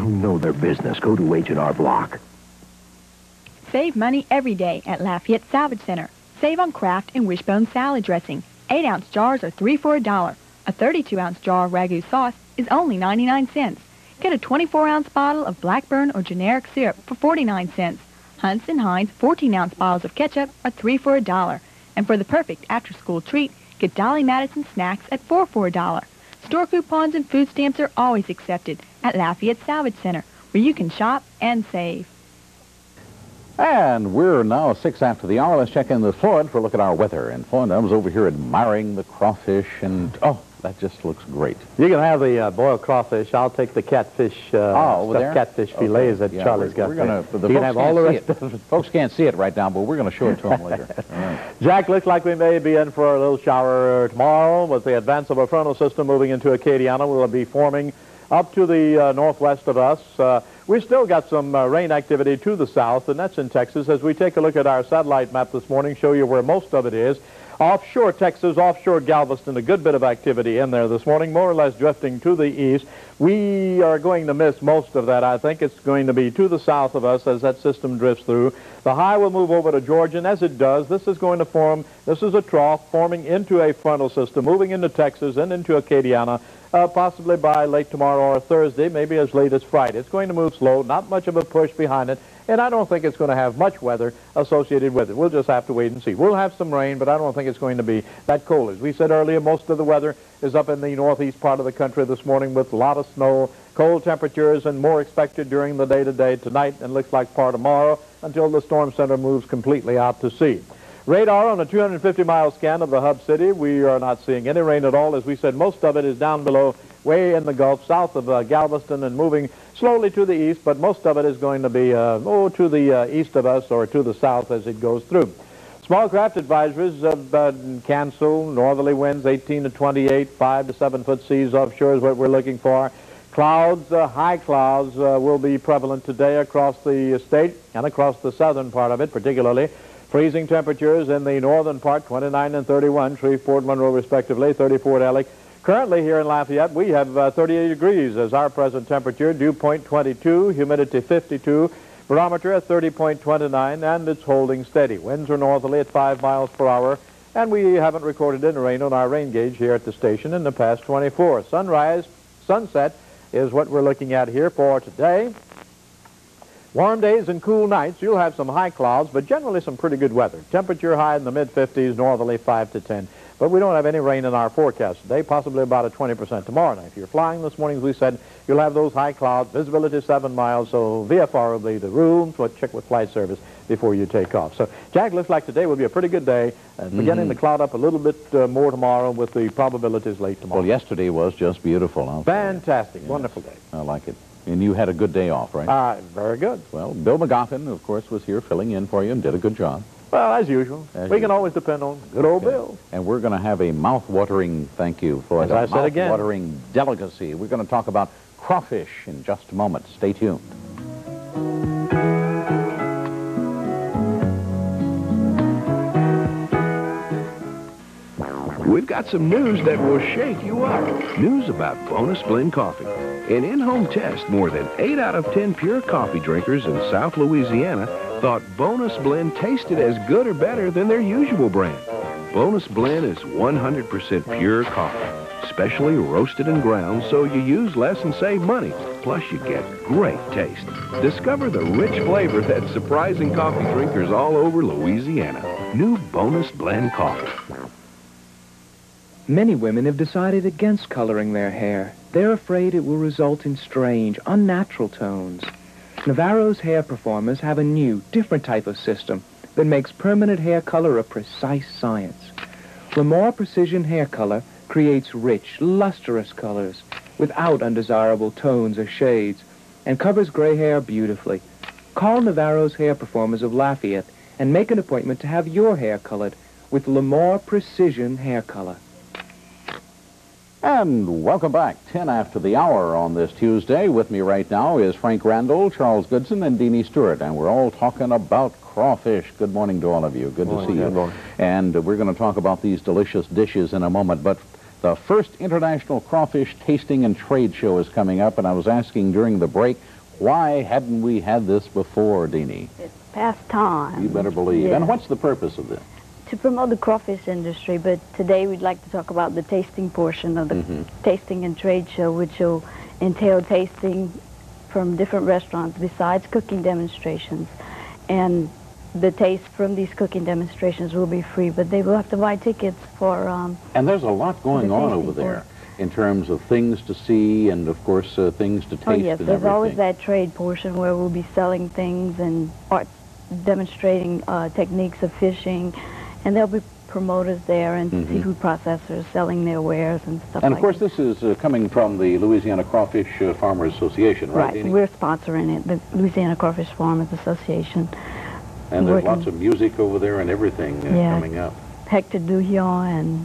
who know their business go to H&R Block. Save money every day at Lafayette Salvage Center. Save on Kraft and Wishbone salad dressing. 8-ounce jars are 3 for $1. A 32-ounce jar of Ragu sauce is only 99 cents. Get a 24-ounce bottle of Blackburn or generic syrup for 49 cents. Hunt's and Heinz 14-ounce bottles of ketchup are 3 for $1. And for the perfect after-school treat, get Dolly Madison snacks at 4 for $1. Store coupons and food stamps are always accepted at Lafayette Salvage Center, where you can shop and save. And we're now 6 after the hour. Let's check in with Floyd for a look at our weather. And Floyd, I was over here admiring the crawfish, and oh, that just looks great. You can have the boiled crawfish. I'll take the catfish, catfish fillets that Charlie's got. We're gonna, you can have all the rest of it. Folks can't see it right now, but we're going to show it to them later. Right. Jack, looks like we may be in for a little shower tomorrow with the advance of a frontal system moving into Acadiana. We'll be forming up to the northwest of us. We've still got some rain activity to the south, and that's in Texas. As we take a look at our satellite map this morning, show you where most of it is. Offshore Texas, offshore Galveston, a good bit of activity in there this morning, more or less drifting to the east. We are going to miss most of that, I think. It's going to be to the south of us as that system drifts through. The high will move over to Georgia, and as it does, this is going to form, this is a trough forming into a frontal system, moving into Texas and into Acadiana, possibly by late tomorrow or Thursday, maybe as late as Friday. It's going to move slow, not much of a push behind it, and I don't think it's going to have much weather associated with it. We'll just have to wait and see. We'll have some rain, but I don't think it's going to be that cold. As we said earlier, most of the weather is up in the northeast part of the country this morning with a lot of snow, cold temperatures, and more expected during the day today, tonight, and looks like part of tomorrow until the storm center moves completely out to sea. Radar on a 250-mile scan of the hub city, we are not seeing any rain at all. As we said, most of it is down below, way in the Gulf, south of Galveston, and moving slowly to the east, but most of it is going to be to the east of us or to the south as it goes through. Small craft advisories have canceled. Northerly winds 18 to 28, 5 to 7 foot seas offshore is what we're looking for. Clouds, high clouds will be prevalent today across the state and across the southern part of it particularly. Freezing temperatures in the northern part, 29 and 31, Shreveport, Monroe respectively, 34 at Ellick. Currently here in Lafayette, we have 38 degrees as our present temperature, dew point 22, humidity 52, barometer at 30.29, and it's holding steady. Winds are northerly at 5 miles per hour, and we haven't recorded any rain on our rain gauge here at the station in the past 24. Sunset is what we're looking at here for today. Warm days and cool nights. You'll have some high clouds, but generally some pretty good weather. Temperature high in the mid-50s, northerly 5 to 10. But we don't have any rain in our forecast today, possibly about a 20% tomorrow night. If you're flying this morning, as we said, you'll have those high clouds, visibility 7 miles, so VFR will be the rule. So check with flight service before you take off. So, Jack, looks like today will be a pretty good day, beginning to cloud up a little bit more tomorrow with the probabilities late tomorrow. Well, yesterday was just beautiful. Fantastic. Yes. Wonderful day. I like it. And you had a good day off, right? Very good. Well, Bill McGoffin, of course, was here filling in for you and did a good job. Well, as usual. We can always depend on good old Bill. And we're going to have a mouth-watering, thank you, Floyd, as I said again, mouth-watering delicacy. We're going to talk about crawfish in just a moment. Stay tuned. We've got some news that will shake you up. News about Bonus Blend Coffee. An in-home test, more than 8 out of 10 pure coffee drinkers in South Louisiana thought Bonus Blend tasted as good or better than their usual brand. Bonus Blend is 100% pure coffee, specially roasted and ground so you use less and save money. Plus, you get great taste. Discover the rich flavor that's surprising coffee drinkers all over Louisiana. New Bonus Blend Coffee. Many women have decided against coloring their hair. They're afraid it will result in strange, unnatural tones. Navarro's hair performers have a new, different type of system that makes permanent hair color a precise science. Lamore Precision Hair Color creates rich, lustrous colors without undesirable tones or shades and covers gray hair beautifully. Call Navarro's hair performers of Lafayette and make an appointment to have your hair colored with Lamore Precision Hair Color. And welcome back. 10 after the hour on this Tuesday. With me right now is Frank Randall, Charles Goodson, and Deanie Stewart. And we're all talking about crawfish. Good morning to all of you. Good to see you. And we're going to talk about these delicious dishes in a moment. But the first International Crawfish Tasting and Trade Show is coming up. And I was asking during the break, Why hadn't we had this before, Deanie? It's past time. You better believe. Yeah. And what's the purpose of this? To promote the crawfish industry, but today we'd like to talk about the tasting portion of the tasting and trade show, which will entail tasting from different restaurants besides cooking demonstrations. And the taste from these cooking demonstrations will be free, but they will have to buy tickets for... and there's a lot going on over there in terms of things to see and, of course, things to taste and everything. There's always that trade portion where we'll be selling things and demonstrating techniques of fishing. And there'll be promoters there and seafood processors selling their wares and stuff like that. And, of course, this is coming from the Louisiana Crawfish Farmers Association, right, Right. Deanie? We're sponsoring it, the Louisiana Crawfish Farmers Association. And there's lots of music over there and everything coming up. Hector Duhion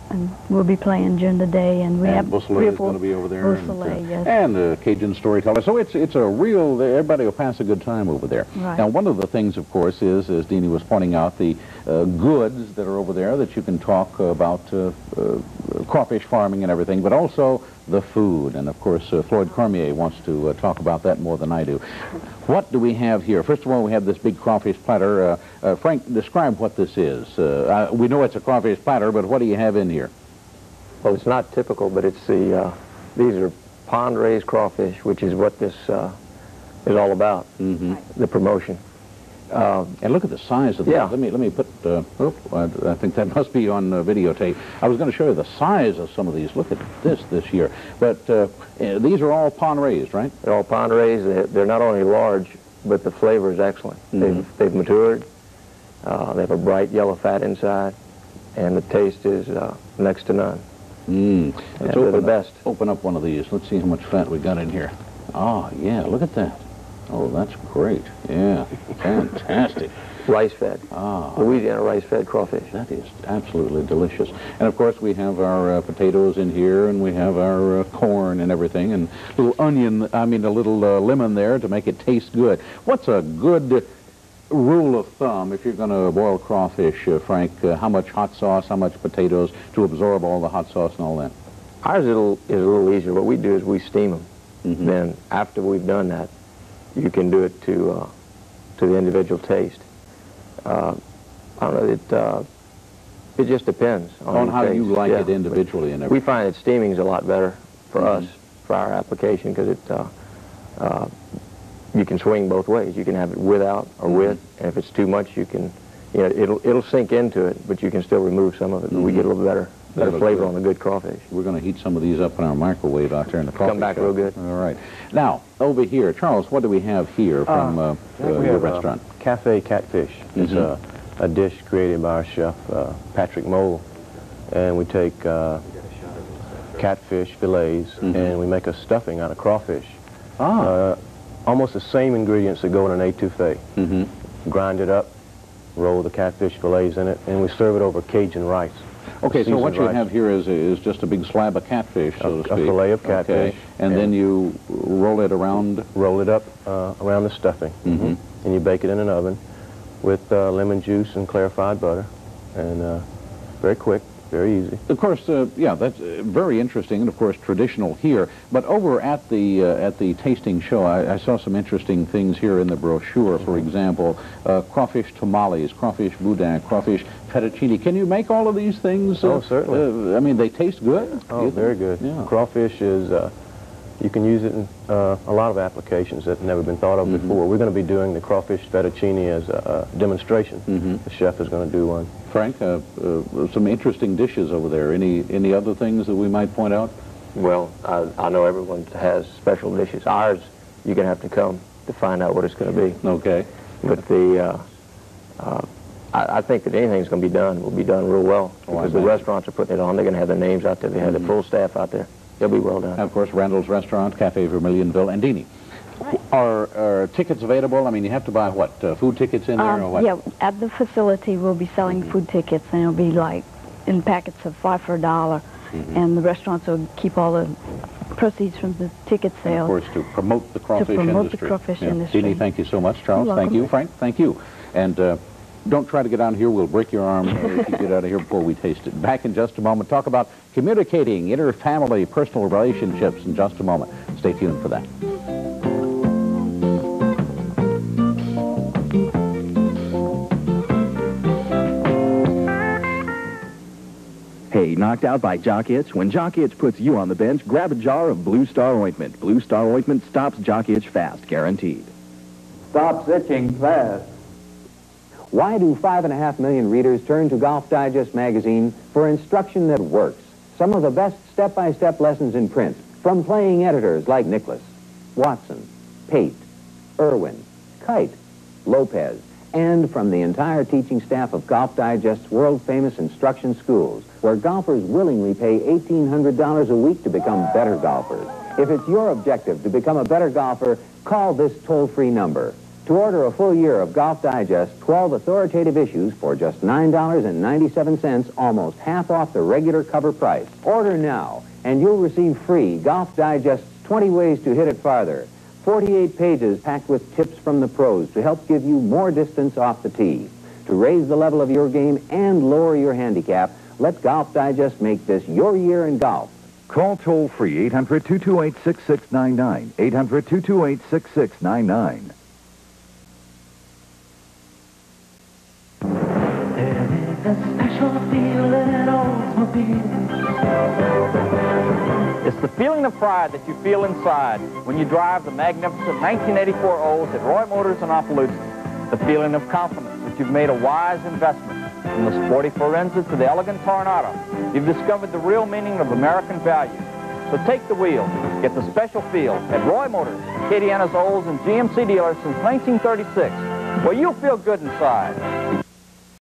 and we'll be playing during the day, and we have Beausoleil is going to be over there, Beausoleil, yes. and Cajun storyteller. So it's a real, everybody will pass a good time over there. Right. Now, one of the things, of course, is, as Deanie was pointing out, the goods that are over there that you can talk about crawfish farming and everything, but also the food. And, of course, Floyd Cormier wants to talk about that more than I do. What do we have here? First of all, we have this big crawfish platter. Frank, describe what this is. We know it's a crawfish platter, but what do you have in here? Well, it's not typical, but it's the, these are pond-raised crawfish, which is what this is all about, the promotion. And look at the size of them. Yeah. Let me put, I think that must be on videotape. I was going to show you the size of some of these. Look at this year. But these are all pond-raised, right? They're all pond-raised. They're not only large, but the flavor is excellent. They've matured. They have a bright yellow fat inside, and the taste is next to none. Let's they're the best. Open up one of these. Let's see how much fat we got in here. Oh, yeah, look at that. Oh, that's great. Yeah, fantastic. Rice-fed. Louisiana rice-fed crawfish. That is absolutely delicious. And, of course, we have our potatoes in here, and we have our corn and everything, and a little onion, a little lemon there to make it taste good. What's a good rule of thumb if you're going to boil crawfish, Frank? How much hot sauce, how much potatoes to absorb all the hot sauce and all that? Ours is a little easier. What we do is we steam them. Then, after we've done that, you can do it to the individual taste. I don't know, it just depends on how you like it individually and everything. We find that steaming is a lot better for us, for our application, because it you can swing both ways. You can have it without or with, and if it's too much, you can, it'll sink into it, but you can still remove some of it. But we get a little better flavor on the good crawfish. We're going to heat some of these up in our microwave out there in the coffee Come back shop. real good. All right. Now, over here, Charles, what do we have here from your restaurant? Cafe Catfish. It's a dish created by our chef, Patrick Mole. And we take catfish fillets and we make a stuffing out of crawfish. Almost the same ingredients that go in an etouffee. Grind it up, roll the catfish fillets in it, and we serve it over Cajun rice. Okay, so what you have here is just a big slab of catfish, so to speak. A fillet of catfish. Okay. And then you roll it around? Roll it up around the stuffing. And you bake it in an oven with lemon juice and clarified butter. And very quick, very easy. Of course, yeah, that's very interesting and, of course, traditional here. But over at the tasting show, I saw some interesting things here in the brochure. For example, crawfish tamales, crawfish boudin, crawfish fettuccine. Can you make all of these things? Oh, certainly. They taste good? Oh, very good. Yeah. Crawfish is, you can use it in a lot of applications that have never been thought of before. We're going to be doing the crawfish fettuccine as a demonstration. The chef is going to do one. Frank, some interesting dishes over there. Any other things that we might point out? Well, I know everyone has special dishes. Ours, you're going to have to come to find out what it's going to be. Okay. But I think that anything's going to be done will be done real well, because the restaurants are putting it on. They're going to have their names out there. They have the full staff out there. They'll be well done. And of course, Randall's Restaurant, Cafe Vermilionville, and Deanie. Right. Are tickets available? You have to buy what, food tickets in there or what? Yeah, at the facility we'll be selling food tickets, and it'll be like in packets of 5 for $1. And the restaurants will keep all the proceeds from the ticket sales. And of course, to promote the crawfish industry. To promote the crawfish industry. Deanie, thank you so much. Charles, You're thank welcome. you. Frank, thank you. And don't try to get down here. We'll break your arm if you get out of here before we taste it. Back in just a moment. Talk about communicating, inter-family, personal relationships in just a moment. Stay tuned for that. knocked out by jock itch? When jock itch puts you on the bench, grab a jar of Blue Star ointment. Blue Star ointment stops jock itch fast, guaranteed. Stops itching fast. Why do 5.5 million readers turn to Golf Digest magazine for instruction that works? Some of the best step-by-step lessons in print from playing editors like Nicholas, Watson, Pate, Irwin, Kite, Lopez, and from the entire teaching staff of Golf Digest's world-famous instruction schools, where golfers willingly pay $1,800 a week to become better golfers. If it's your objective to become a better golfer, call this toll-free number. To order a full year of Golf Digest 12 authoritative issues for just $9.97, almost half off the regular cover price. Order now, and you'll receive free Golf Digest's 20 Ways to Hit It Farther. 48 pages packed with tips from the pros to help give you more distance off the tee. To raise the level of your game and lower your handicap, let Golf Digest make this your year in golf. Call toll-free 800-228-6699. 800-228-6699. It's the feeling of pride that you feel inside when you drive the magnificent 1984 Olds at Roy Motors in Opelousas. The feeling of confidence that you've made a wise investment. From the sporty Forenza to the elegant Tornado, you've discovered the real meaning of American values. So take the wheel, get the special feel at Roy Motors, Acadiana's Olds and GMC dealer since 1936, where you'll feel good inside.